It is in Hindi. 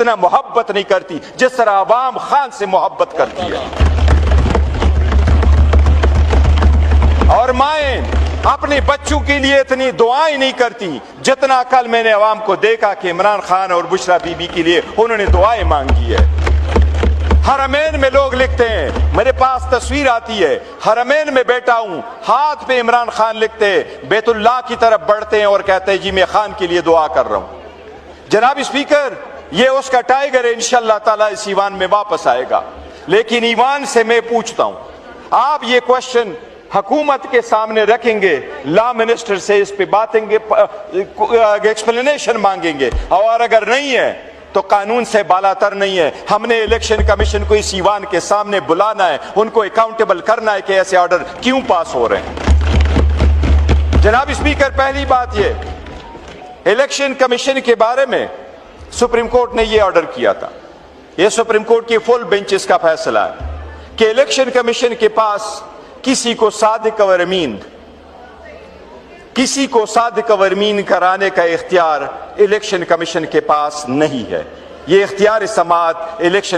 इतना मोहब्बत नहीं करती जिस तरह अवाम खान से मोहब्बत करती है। और माएं अपने बच्चों के लिए इतनी दुआएं नहीं करती जितना कल मैंने अवाम को देखा कि इमरान खान और बुशरा बीबी के लिए उन्होंने दुआएं मांगी है। हरमैन में लोग लिखते हैं, मेरे पास तस्वीर आती है, हरमैन में बैठा हूं, हाथ पे इमरान खान लिखते हैं, बैतुल्लाह की तरफ बढ़ते हैं और कहते हैं जी मैं खान के लिए दुआ कर रहा हूं। जनाब स्पीकर, ये उसका टाइगर है, इंशाअल्लाह ताला इस ईवान में वापस आएगा। लेकिन ईवान से मैं पूछता हूं, आप ये क्वेश्चन हुकूमत के सामने रखेंगे, लॉ मिनिस्टर से इस पे बातेंगे, एक्सप्लेनेशन मांगेंगे, और अगर नहीं है तो कानून से बालातर नहीं है। हमने इलेक्शन कमीशन को इस ईवान के सामने बुलाना है, उनको अकाउंटेबल करना है कि ऐसे ऑर्डर क्यों पास हो रहे हैं। जनाब स्पीकर, पहली बात ये, इलेक्शन कमीशन के बारे में सुप्रीम कोर्ट ने ये ऑर्डर किया था, ये सुप्रीम कोर्ट की फुल बेंचेस का फैसला है कि इलेक्शन कमीशन के पास किसी को सादिक व अमीन, किसी को सादिक व अमीन कराने का इख्तियार इलेक्शन कमीशन के पास नहीं है। ये इख्तियार समाअत इलेक्शन